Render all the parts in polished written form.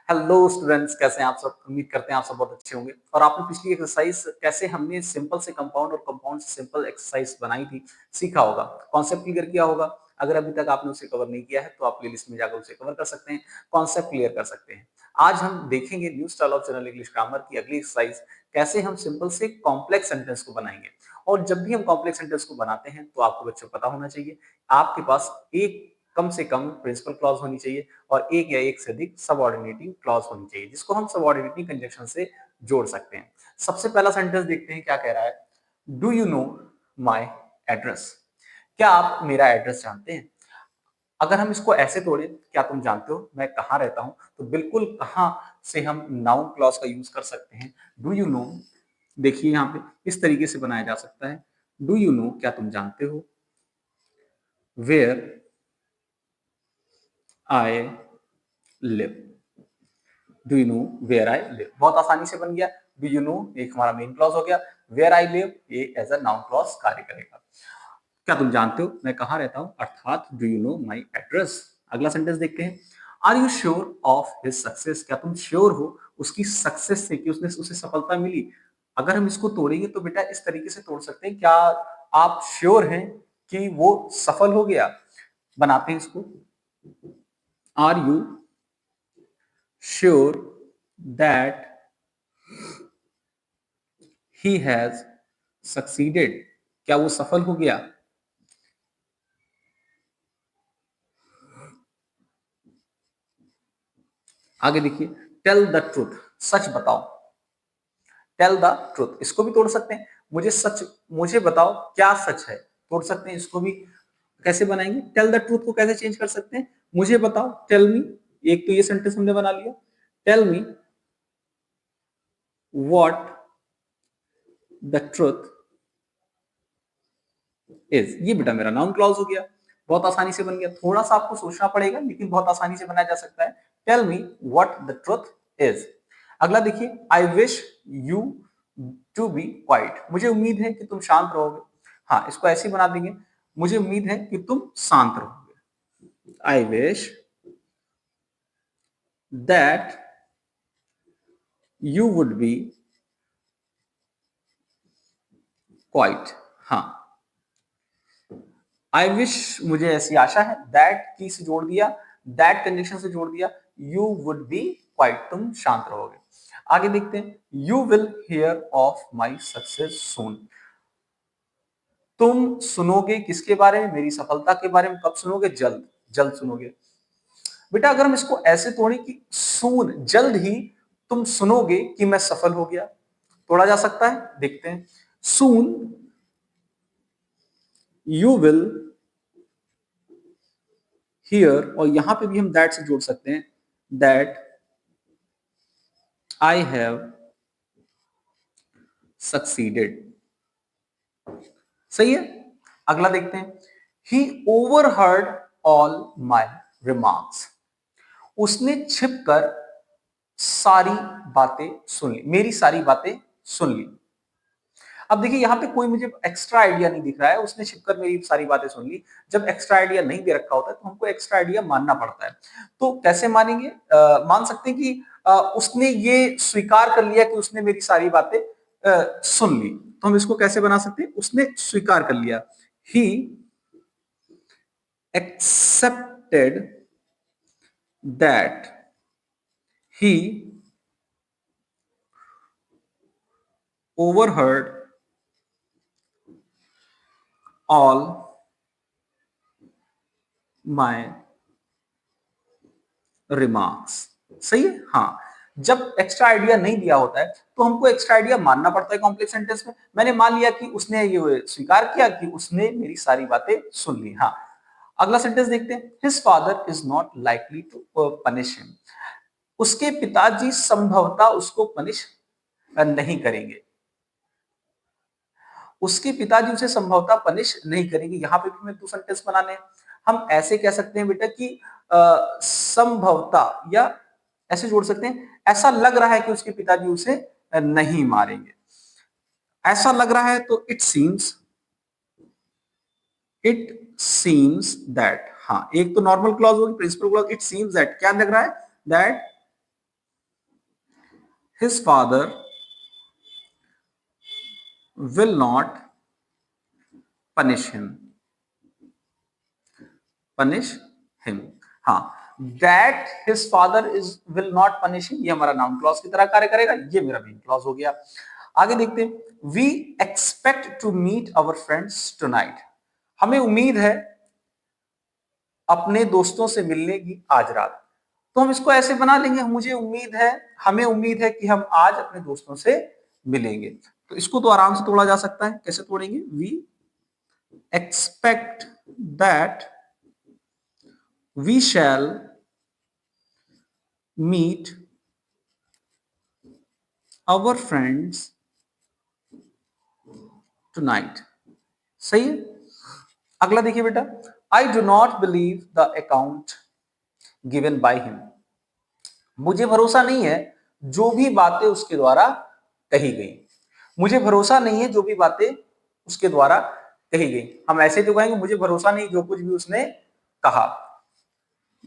Hello students, कैसे हैं आप सब। उम्मीद करते हैं आप सब बहुत अच्छे होंगे। और आपने पिछली एक्सरसाइज कैसे हमने सिंपल से कंपाउंड और कंपाउंड से सिंपल एक्सरसाइज बनाई थी सीखा होगा, कॉन्सेप्ट क्लियर किया होगा। अगर अभी तक आपने उसे कवर नहीं किया है तो आप प्लेलिस्ट में जाकर उसे कवर कर सकते हैं, कॉन्सेप्ट क्लियर कर सकते हैं। आज हम देखेंगे new style of general English grammar की अगली एक्सरसाइज, कैसे हम सिंपल से कॉम्प्लेक्स सेंटेंस को बनाएंगे। और जब भी हम कॉम्प्लेक्स सेंटेंस को बनाते हैं तो आपको बच्चों पता होना चाहिए आपके पास एक कम से कम प्रिंसिपल क्लॉज होनी चाहिए और एक या एक से अधिक सबऑर्डिनेटिंग क्लॉज होनी चाहिए, जिसको हम सबऑर्डिनेटिंग कंजंक्शन से जोड़ सकते हैं। सबसे पहला सेंटेंस देखते हैं क्या कह रहा है। Do you know my address? क्या आप मेरा एड्रेस जानते हैं? अगर हम इसको ऐसे तोड़े, क्या तुम जानते हो मैं कहाँ रहता हूं, तो बिल्कुल कहाँ से हम नाउन क्लॉज का यूज कर सकते हैं। डू यू नो, देखिए यहाँ पे इस तरीके से बनाया जा सकता है। डू यू नो, क्या तुम जानते हो, where I live. Do you know where I live बहुत आसानी से बन गया। डू यू नो एक हमारा मेन क्लॉज हो गया, वेयर आई लिव ये एज अ नाउन क्लॉज कार्य करेगा। क्या तुम जानते हो मैं कहाँ रहता हूँ, अर्थात do you know my address. अगला सेंटेंस देखते हैं। Are you sure of his success? क्या तुम श्योर हो उसकी सक्सेस से, कि उसने उसे सफलता मिली। अगर हम इसको तोड़ेंगे तो बेटा इस तरीके से तोड़ सकते हैं, क्या आप श्योर हैं कि वो सफल हो गया। बनाते हैं इसको। Are you sure that he has succeeded? क्या वो सफल हो गया। आगे देखिए, टेल द ट्रूथ, सच बताओ। टेल द ट्रूथ इसको भी तोड़ सकते हैं। मुझे बताओ क्या सच है, तोड़ सकते हैं इसको भी। कैसे बनाएंगे, टेल द ट्रूथ को कैसे चेंज कर सकते हैं, मुझे बताओ, टेल मी। एक तो ये सेंटेंस हमने बना लिया। Tell me what the truth is, ये बेटा मेरा नाउन क्लॉज हो गया। बहुत आसानी से बन गया, थोड़ा सा आपको सोचना पड़ेगा लेकिन बहुत आसानी से बनाया जा सकता है। Tell me what the truth is. अगला देखिए, I wish you to be quiet, मुझे उम्मीद है कि तुम शांत रहोगे। हाँ, इसको ऐसे ही बना देंगे, मुझे उम्मीद है कि तुम शांत रहोगे। I wish that you would be quite. हाँ, आई विश मुझे ऐसी आशा है, दैट की से जोड़ दिया, दैट कंजंक्शन से जोड़ दिया, यू वुड बी क्वाइट तुम शांत रहोगे। आगे देखते हैं, you will hear of my success soon. तुम सुनोगे किसके बारे में, मेरी सफलता के बारे में। कब सुनोगे, जल्द, जल्द सुनोगे। बेटा अगर हम इसको ऐसे तोड़े कि सून, जल्द ही तुम सुनोगे कि मैं सफल हो गया, तोड़ा जा सकता है। देखते हैं, सून यू विल हियर, और यहां पे भी हम दैट से जोड़ सकते हैं, दैट आई हैव सक्सीडेड। सही है। अगला देखते हैं, ही ओवरहर्ड ऑल माई रिमार्क्स। उसने छिपकर सारी बातें सुन ली, मेरी सारी बातें सुन ली। अब देखिए यहां पे कोई मुझे एक्स्ट्रा आइडिया नहीं दिख रहा है, उसने छिपकर मेरी सारी बातें सुन ली। जब एक्स्ट्रा आइडिया नहीं दे रखा होता है तो हमको एक्स्ट्रा आइडिया मानना पड़ता है। तो कैसे मानेंगे, मान सकते हैं कि उसने ये स्वीकार कर लिया कि उसने मेरी सारी बातें सुन ली। तो हम इसको कैसे बना सकते हैं, उसने स्वीकार कर लिया, he accepted that he overheard all my remarks। सही है। हाँ, जब एक्स्ट्रा आइडिया नहीं दिया होता है तो हमको एक्स्ट्रा आइडिया मानना पड़ता है कॉम्प्लेक्स सेंटेंस में। मैंने मान लिया कि उसने ये स्वीकार किया कि उसने मेरी सारी बातें सुन ली। हाँ, अगला सेंटेंस देखते हैं, his father is not likely to punish him. उसके पिताजी संभवतः उसको पनिश नहीं करेंगे। उसके पिताजी उसे संभवतः पनिश नहीं करेंगे। यहाँ पे भी हमें दो सेंटेंस बनाने हैं। हम ऐसे कह सकते हैं बेटा कि संभवतः, या ऐसे जोड़ सकते हैं, ऐसा लग रहा है कि उसके पिताजी उसे नहीं मारेंगे। ऐसा लग रहा है तो इट सीम्स दैट। हाँ, एक तो नॉर्मल क्लॉज होगी, principal clause, it seems that क्या लग रहा है, that his father will not punish him. Punish him. हाँ, that his father is will not punish him, ये हमारा नाउन क्लॉज की तरह कार्य करेगा, ये मेरा मेन क्लॉज हो गया। आगे देखते हैं, we expect to meet our friends tonight, हमें उम्मीद है अपने दोस्तों से मिलने की आज रात। तो हम इसको ऐसे बना लेंगे, मुझे उम्मीद है, हमें उम्मीद है कि हम आज अपने दोस्तों से मिलेंगे। तो इसको तो आराम से तोड़ा जा सकता है, कैसे तोड़ेंगे? We expect that we shall meet our friends tonight. सही है। अगला देखिए बेटा, I do not believe the account given by him, मुझे भरोसा नहीं है जो भी बातें उसके द्वारा कही गई, मुझे भरोसा नहीं है जो भी बातें उसके द्वारा कही गई। हम ऐसे तो कहेंगे मुझे भरोसा नहीं जो कुछ भी उसने कहा।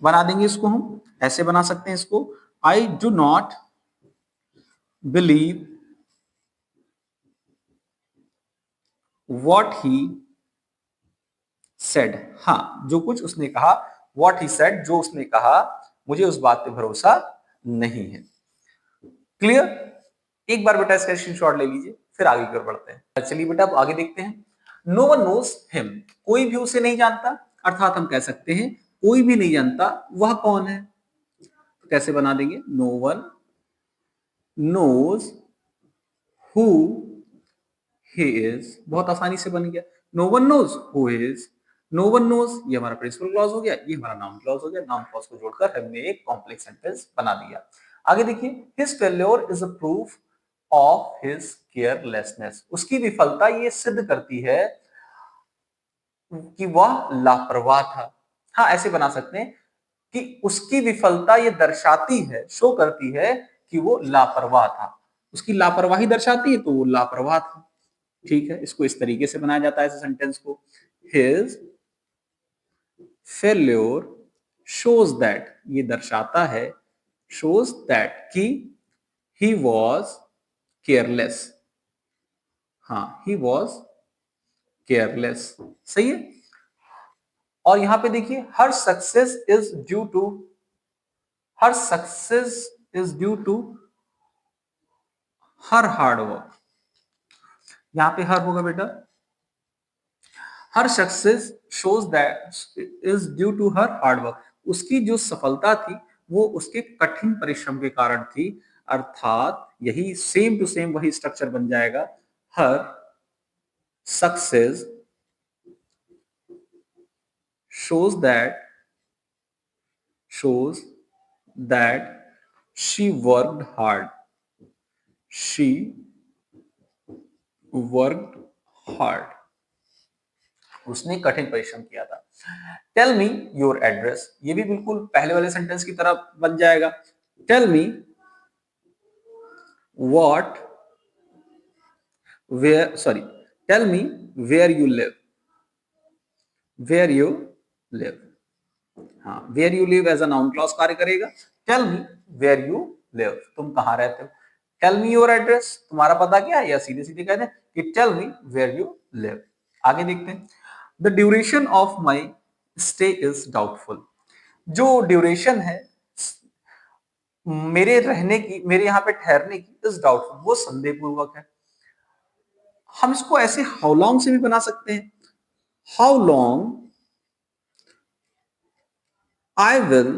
बना देंगे इसको, हम ऐसे बना सकते हैं इसको, आई do not believe what he said, हाँ जो कुछ उसने कहा, वॉट ही सेड जो उसने कहा, मुझे उस बात पे भरोसा नहीं है। क्लियर? एक बार बेटा इसका स्क्रीनशॉट ले लीजिए, फिर आगे की ओर बढ़ते हैं। चलिए बेटा अब आगे देखते हैं। नो वन नोज हिम, कोई भी उसे नहीं जानता, अर्थात हम कह सकते हैं कोई भी नहीं जानता वह कौन है। तो कैसे बना देंगे? No one knows who he is, बहुत आसानी से बन गया। No one knows who is, no one knows ये हमारा प्रिंसिपल क्लॉज हो गया, ये हमारा नाउन क्लॉज हो गया। नाउन क्लॉज को जोड़कर हमने एक कॉम्प्लेक्स सेंटेंस बना दिया। आगे देखिए, his failure is a proof of his carelessness, उसकी विफलता ये सिद्ध करती है कि वह लापरवाह था। हाँ ऐसे बना सकते हैं कि उसकी विफलता ये दर्शाती है, शो करती है कि वो लापरवाह था, उसकी लापरवाही दर्शाती है तो वो लापरवाह था। ठीक है, इसको इस तरीके से बनाया जाता है इस सेंटेंस को, हिज फेल्योर शोज दैट, ये दर्शाता है, शोज दैट कि ही वॉज केयरलेस, हाँ ही वॉज केयरलेस। सही है। और यहां पे देखिए, her success is due to, her success is due to her hard work, यहां पे हर होगा बेटा, her success shows that is due to her hard work, उसकी जो सफलता थी वो उसके कठिन परिश्रम के कारण थी, अर्थात यही सेम टू सेम वही स्ट्रक्चर बन जाएगा, हर success shows that she worked hard, she worked hard, उसने कठिन परिश्रम किया था। टेल मी योर एड्रेस, ये भी बिल्कुल पहले वाले सेंटेंस की तरह बन जाएगा। Tell me what where, sorry, tell me where you live, where you live, हाँ where you live as a noun clause कार्य करेगा। Tell me where you live, तुम कहां रहते हो। टेल मी योर एड्रेस, तुम्हारा पता क्या है, या सीधे सीधे कहते हैं कि tell me where you live. आगे देखते हैं, the duration of my stay is doubtful, जो ड्यूरेशन है मेरे रहने की, मेरे यहाँ पे ठहरने की, इज डाउटफुल वो संदेहपूर्वक है। हम इसको ऐसे हाउ लॉन्ग से भी बना सकते हैं, how long I will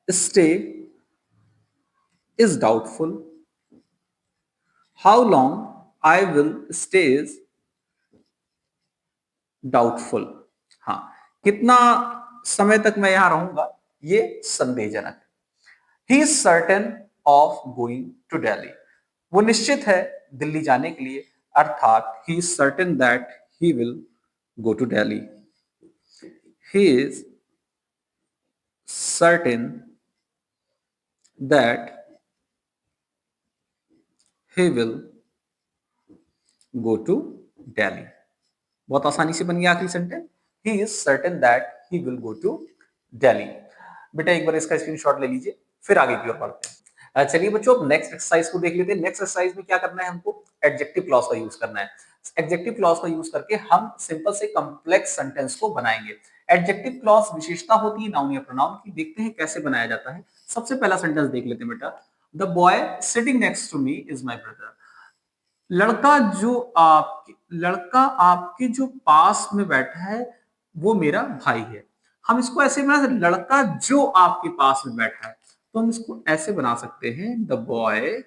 stay is doubtful. How long I will stay is doubtful. हाँ, कितना समय तक मैं यहां रहूंगा ये संदेहजनक है। He is certain of going to Delhi. वो निश्चित है दिल्ली जाने के लिए, अर्थात he is certain that he will go to Delhi. He is certain that he will go to Delhi. बहुत आसानी से बन गया आखिरी sentence, he is certain that he will go to Delhi। बेटा एक बार इसका स्क्रीनशॉट ले लीजिए, फिर आगे की ओर बढ़ते हैं। चलिए बच्चों, अब नेक्स्ट एक्सरसाइज को देख लेते हैं। नेक्स्ट एक्सरसाइज में क्या करना है हमको, एडजेक्टिव क्लॉज का यूज करना है। एडजेक्टिव क्लॉज का यूज करके हम सिंपल से कॉम्प्लेक्स सेंटेंस को बनाएंगे। एडजेक्टिव क्लॉज विशेषता होती है नाउन या प्रोनाउन की। देखते हैं कैसे बनाया जाता है। सबसे पहला सेंटेंस देख लेते हैं बेटा। The boy sitting next to me is my brother. लड़का आपके जो पास में बैठा है वो मेरा भाई है। हम इसको ऐसे बना सकते, लड़का जो आपके पास में बैठा है, तो हम इसको ऐसे बना सकते हैं, the boy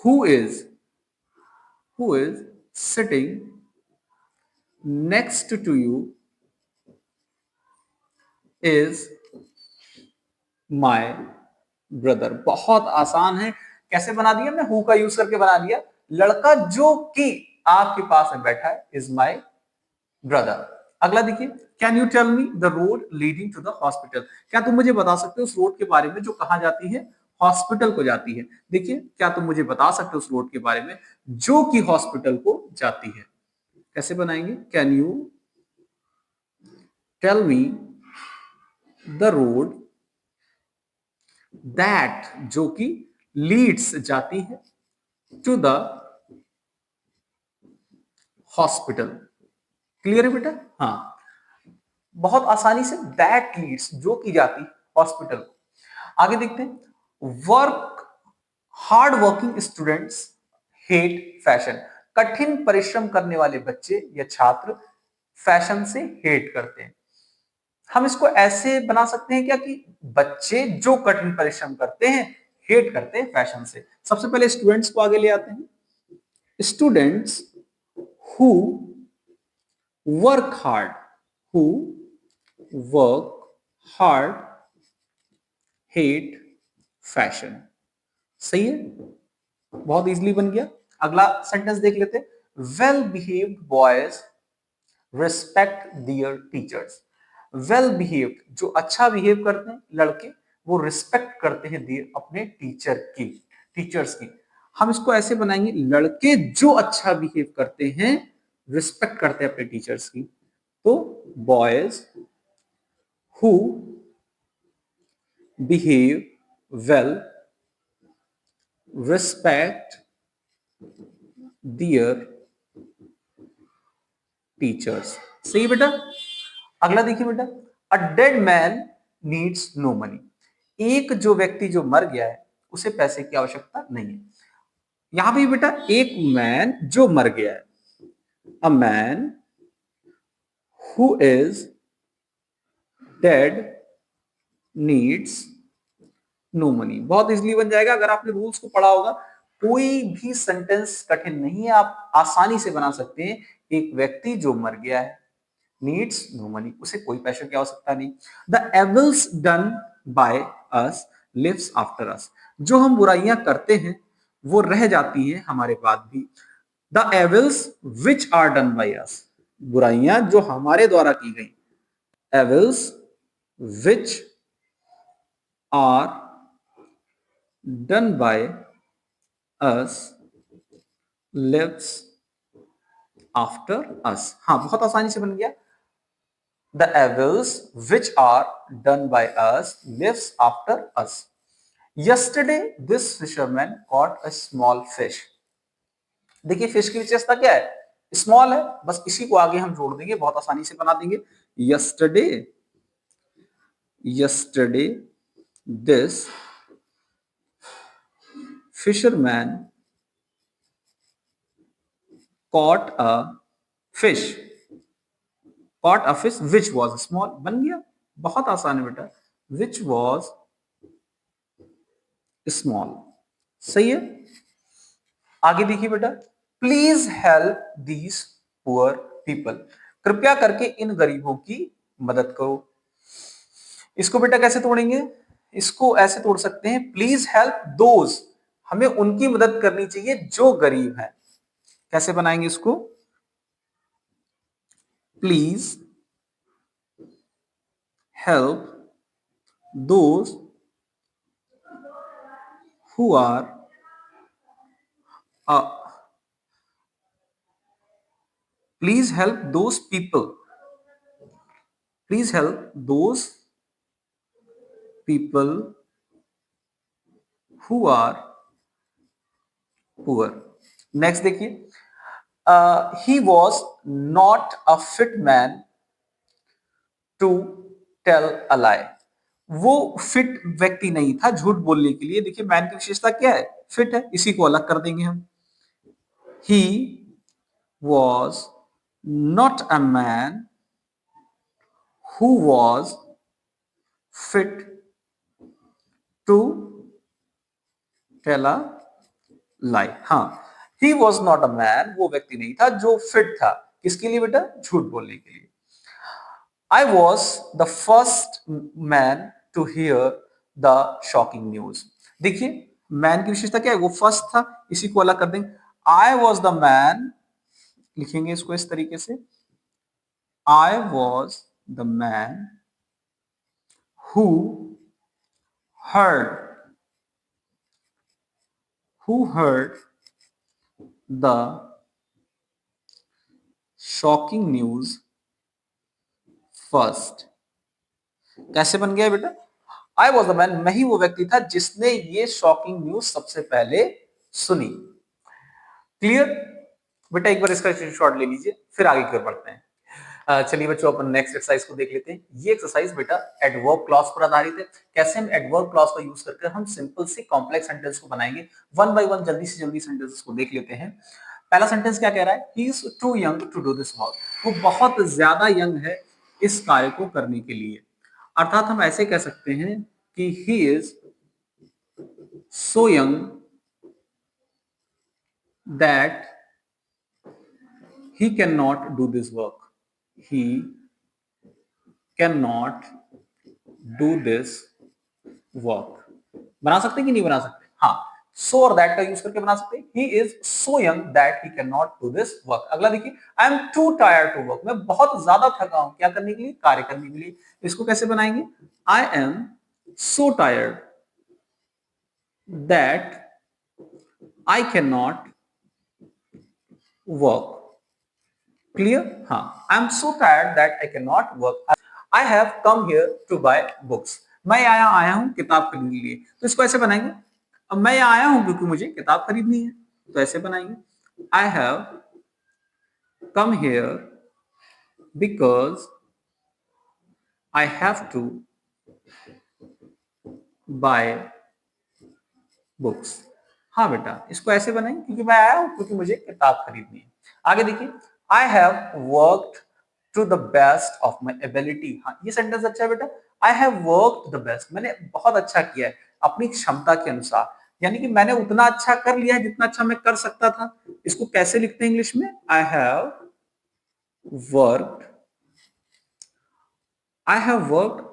who is sitting next to you is my brother. बहुत आसान है। कैसे बना दिया हमने, हु का यूज करके बना दिया। लड़का जो कि आपके पास में बैठा है इज माय ब्रदर। अगला देखिए, can you tell me the road leading to the hospital. क्या तुम मुझे बता सकते हो उस रोड के बारे में जो कहां जाती है, हॉस्पिटल को जाती है। देखिए, क्या तुम मुझे बता सकते हो उस रोड के बारे में जो कि हॉस्पिटल को जाती है। कैसे बनाएंगे, can you tell me the road that, जो कि लीड्स जाती है, टू द हॉस्पिटल। क्लियर है बेटा? हाँ, बहुत आसानी से, दैट लीड्स, जो की जाती हॉस्पिटल को। आगे देखते हैं, work hard working students hate fashion. कठिन परिश्रम करने वाले बच्चे या छात्र फैशन से हेट करते हैं। हम इसको ऐसे बना सकते हैं क्या, कि बच्चे जो कठिन परिश्रम करते हैं हेट करते हैं फैशन से। सबसे पहले स्टूडेंट्स को आगे ले आते हैं। Students who work hard, who work hard hate fashion. सही है, बहुत इजीली बन गया। अगला सेंटेंस देख लेते हैं। Well behaved boys respect their teachers. Well behaved, जो अच्छा बिहेव करते हैं लड़के, वो रिस्पेक्ट करते हैं दियर, अपने टीचर्स की। हम इसको ऐसे बनाएंगे, लड़के जो अच्छा बिहेव करते हैं, रिस्पेक्ट करते हैं अपने टीचर्स की, तो boys who behave well respect their teachers. सही बेटा। अगला देखिए बेटा, a dead man needs no money. एक जो व्यक्ति जो मर गया है उसे पैसे की आवश्यकता नहीं है। यहां पे बेटा एक मैन जो मर गया है, a man who is dead needs no money. बहुत इजीली बन जाएगा अगर आपने रूल्स को पढ़ा होगा। कोई भी सेंटेंस कठिन नहीं है, आप आसानी से बना सकते हैं। एक व्यक्ति जो मर गया है, नीड्स नो मनी, उसे कोई पैसे की आवश्यकता नहीं। The evils done by us lives after us. जो हम बुराइयां करते हैं वो रह जाती हैं हमारे बाद भी। The evils which are done by us, बुराइयां जो हमारे द्वारा की गई, evils which are done by us lives after us. हाँ, बहुत आसानी से बन गया। The evils which are done by us lives after us. Yesterday, this fisherman caught a small fish. देखिए फिश की विशेषता क्या है, स्मॉल है, बस इसी को आगे हम जोड़ देंगे, बहुत आसानी से बना देंगे। yesterday this fisherman caught a fish, which was small। बन गया, बहुत आसान है बेटा, which was स्मॉल। सही है। आगे देखिए बेटा, please help these poor people. कृपया करके इन गरीबों की मदद करो। इसको बेटा कैसे तोड़ेंगे, इसको ऐसे तोड़ सकते हैं, प्लीज हेल्प दोज, हमें उनकी मदद करनी चाहिए जो गरीब है। कैसे बनाएंगे इसको, please help those who are please help those people, please help those people who are poor. Next देखिए, he was not a fit man to tell a lie. वो फिट व्यक्ति नहीं था झूठ बोलने के लिए। देखिए मैन की विशेषता क्या है, फिट है, इसी को अलग कर देंगे हम। he was not a man who was fit to tell a lie. हाँ, he was not a man, वो व्यक्ति नहीं था जो फिट था किसके लिए बेटा, झूठ बोलने के लिए। I was the first man to hear the shocking news. देखिए मैन की विशेषता क्या है, वो फर्स्ट था, इसी को अलग कर देंगे। I was the man, लिखेंगे इसको इस तरीके से, I was the man who heard the shocking news first. कैसे बन गया बेटा, आई वॉज द मैन, मैं ही वो व्यक्ति था जिसने ये शॉकिंग न्यूज सबसे पहले सुनी। क्लियर बेटा, एक बार इसका स्क्रीनशॉट ले लीजिए, फिर आगे की ओर बढ़ते हैं। चलिए बच्चों, अपन नेक्स्ट एक्सरसाइज को देख लेते हैं। ये एक्सरसाइज बेटा एडवर्ब क्लॉज पर आधारित है। कैसे हम एडवर्ब क्लॉज का यूज करके हम सिंपल से कॉम्प्लेक्स सेंटेंस को बनाएंगे। वन बाय वन जल्दी से जल्दी सेंटेंसेस को देख लेते हैं। पहला सेंटेंस क्या कह रहा है, he is too young to do this work. वो बहुत ज्यादा यंग है इस कार्य को करने के लिए। अर्थात हम ऐसे कह सकते हैं कि he is so young that he cannot do this work. He cannot do this work. बना सकते कि नहीं बना सकते, हाँ, so और that का यूज करके बना सकते हैं। He is so young that he cannot do this work. अगला देखिए, I am too tired to work. मैं बहुत ज्यादा थका हूं क्या करने के लिए, कार्य करने के लिए। इसको कैसे बनाएंगे, I am so tired that I cannot work. Clear, हाँ, I am so tired that I can not work. I have come here to buy books. मैं आया हूं किताब खरीदने के लिए। तो इसको ऐसे बनाएंगे, अब मैं यहाँ आया हूं क्योंकि मुझे किताब खरीदनी है, तो ऐसे बनाएंगे, I have come here because I have to buy books. हाँ बेटा, इसको ऐसे बनाएंगे क्योंकि मैं आया हूं क्योंकि मुझे किताब खरीदनी है। आगे देखिए, I have worked to the best of my ability. हाँ, ये सेंटेंस अच्छा है बेटा, I have worked the best, मैंने बहुत अच्छा किया है अपनी क्षमता के अनुसार, यानी कि मैंने उतना अच्छा कर लिया है जितना अच्छा मैं कर सकता था। इसको कैसे लिखते हैं इंग्लिश में, I have worked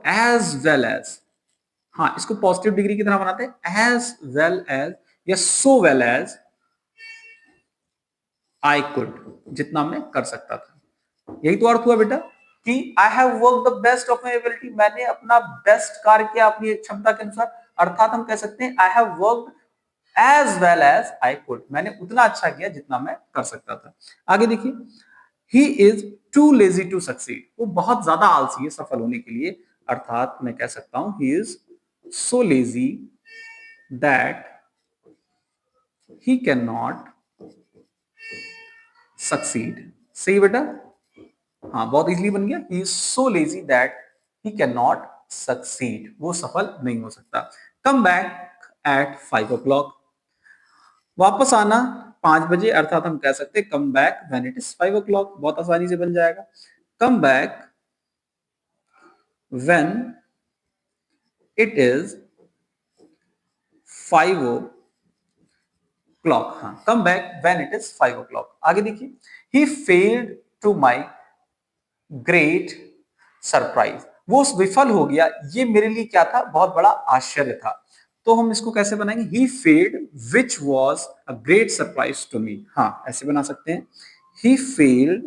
as well as. हाँ, इसको पॉजिटिव डिग्री की तरह बनाते हैं, एज वेल एज या so well as I could, जितना मैं कर सकता था। यही तो अर्थ हुआ बेटा कि I have work the best of my ability, मैंने अपना बेस्ट कार्य किया अपनी क्षमता के अनुसार। अर्थात हम कह सकते हैं I have worked as well as I could, मैंने उतना अच्छा किया जितना मैं कर सकता था। आगे देखिए, he is too lazy to succeed, वो बहुत ज्यादा आलसी है सफल होने के लिए। अर्थात मैं कह सकता हूं he is so lazy that he can not succeed. सही बेटा, हाँ, बहुत इजीली बन गया, he is so lazy that he can not succeed, वो सफल नहीं हो सकता। कम बैक एट 5 o'clock, वापस आना 5 बजे, अर्थात हम कह सकते हैं come back when it is 5 o'clock, बहुत आसानी से बन जाएगा। Come back when it is 5 o'clock। हाँ, come back when it is 5 o'clock। आगे देखिए, he failed to my great surprise, वो विफल हो गया, ये मेरे लिए क्या था, बहुत बड़ा आश्चर्य था। तो हम इसको कैसे बनाएंगे, he failed which was a great surprise to me. हाँ, ऐसे बना सकते हैं, ही फेल्ड,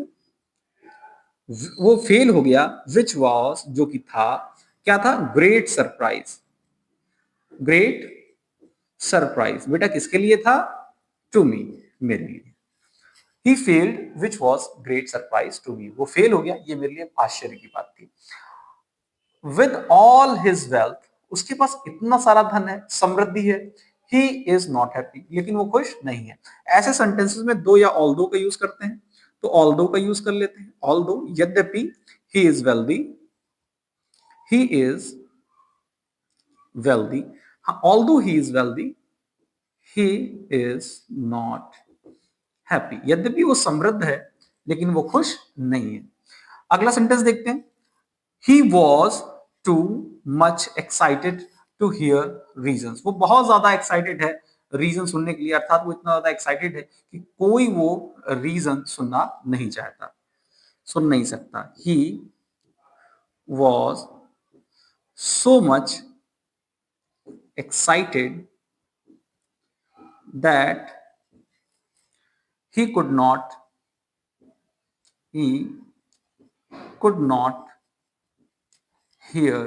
वो फेल हो गया, विच वॉज, जो कि था, क्या था, ग्रेट सरप्राइज। ग्रेट सरप्राइज बेटा किसके लिए था, टू मी, मेरे लिए। He failed, which was great surprise to me. वो फेल हो गया, ये मेरे लिए आश्चर्य की बात थी। With all his wealth, उसके पास इतना सारा धन है, समृद्धि है, ही इज नॉट हैप्पी, लेकिन वो खुश नहीं है। ऐसे सेंटेंसेस में दो या ऑल्दो का यूज करते हैं, तो ऑल्दो का यूज कर लेते हैं। ऑल्दो, यद्यपि, he is wealthy, he is wealthy, although he is wealthy, he is not happy, यद्यपि वो समृद्ध है लेकिन वो खुश नहीं है। अगला सेंटेंस देखते हैं। He was too much excited to hear reasons, वो बहुत ज्यादा एक्साइटेड है रीजन सुनने के लिए, अर्थात वो इतना ज्यादा एक्साइटेड है कि कोई वो रीजन सुनना नहीं चाहता, सुन नहीं सकता। He was so much excited that he could not he could not hear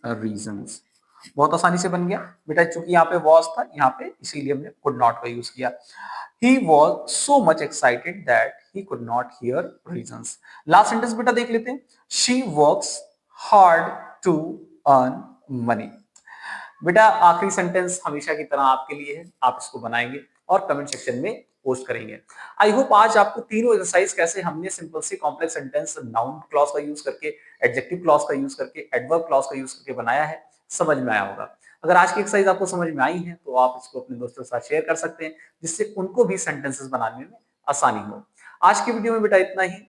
reasons। बहुत आसानी से बन गया बेटा, चूंकि यहाँ पे was था, यहाँ पे इसीलिए हमने could not का यूज किया। he was so much excited that he could not hear reasons। Last sentence बेटा देख लेते हैं। she works hard to earn money। बेटा आखिरी सेंटेंस हमेशा की तरह आपके लिए है, आप इसको बनाएंगे और कमेंट सेक्शन में पोस्ट करेंगे। आई होप आज आपको तीनों एक्सरसाइज कैसे हमने सिंपल से कॉम्प्लेक्स सेंटेंस नाउन क्लॉज का यूज करके, एडजेक्टिव क्लॉज का यूज करके, एडवर्ब क्लॉज का यूज करके बनाया है, समझ में आया होगा। अगर आज की एक्सरसाइज आपको समझ में आई है तो आप इसको अपने दोस्तों के साथ शेयर कर सकते हैं, जिससे उनको भी सेंटेंसेस बनाने में आसानी हो। आज की वीडियो में बेटा इतना ही।